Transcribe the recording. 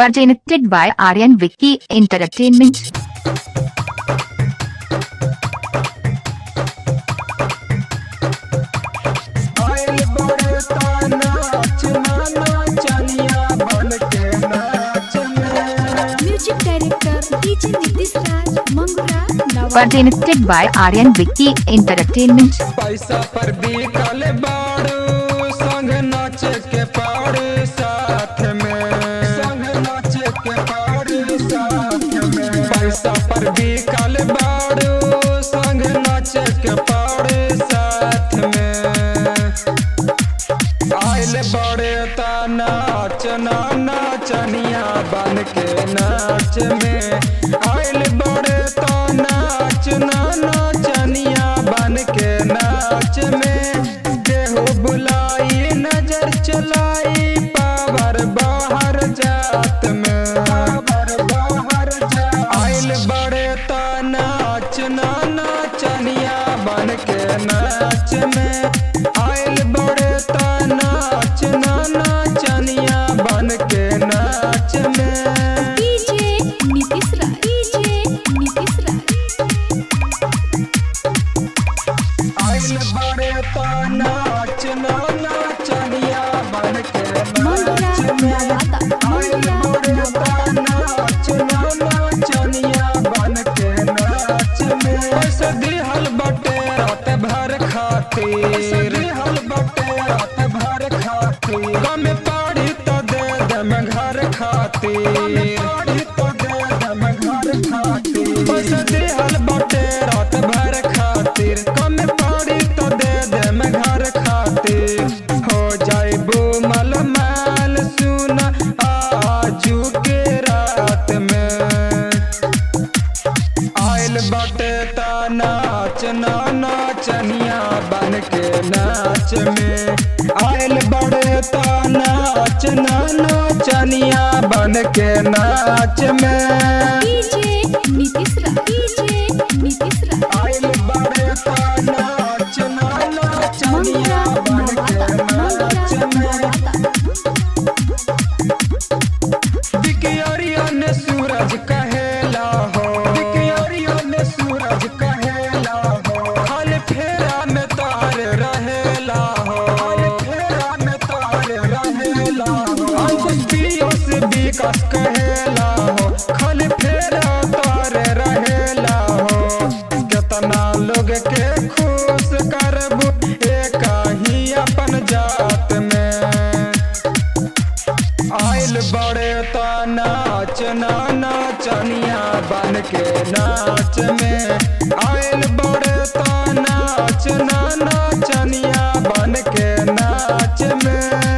Presented by Aryan Vicky Entertainment. Music director DJ Nitish Raj Mangura Nawada. Presented by Aryan Vicky Entertainment. पैसा पर बिकल बाड़ू संग नाच के पाड़ू साथ में, संग नाच के पाड़ू साथ में। पैसा पर बिकल बाड़ू संग नाच के पाड़ू साथ में। आइल बड़े ता नाच ना नाचनिया बन के नाच में। आइल बड़े ता नाच ना नाचनिया बन के नाच में। केहू बुलाई नजर चलाई पावर बाहर जात में, पावर बाहर जात। आइल बड़े ता नाच ना नाचनिया बन के नाच में। आइल बड़े ता नाच ना नाचनिया बन के नाच में। डीजे नीतीश राज डीजे नीतीश राज। आइल बड़े ता नाच ना नाचनिया बन के नाच में। आइल बड़े ता नाच ना नाचनिया बन के नाच में। पैसा दिहल बटे रात भर खातिर, दिहल बटे रात भर खातिर। गम पाड़ी तो दे दम घर खातिर, पाड़ी तो दे दम घर खातिर। पैसा दिहल बटे रात भर खातिर। कम पाड़ी तो दे दम घर खातिर। हो जाइबू मल माल सुना आजू के रात में। आइल बटे ता नाच ना नाचनिया बन के नाच में। आइल बड़े ता नाच ना नाचनिया बन के नाच में। डीजे नीतीश राज डीजे नीतीश राज। आइल बड़े ता नाच ना नाचनिया बन के नाच में। बिकियारिया ने सूरज कहेला हो, बिकियारिया ने सूरज कहेला हो। खाली फेरा में तारे रहेला हो, खाली फेरा में तारे रहेला हो। अंकुश पियो से विकास कहेला हो, खाली फेरा तारे रहेला हो। कितना लोग के खुश करबू एक ही अपन जात में। आइल बड़े ता नाच ना नाचनिया बन के नाच में। आइल बड़े ता नाच ना नाचनिया बन के नाच में।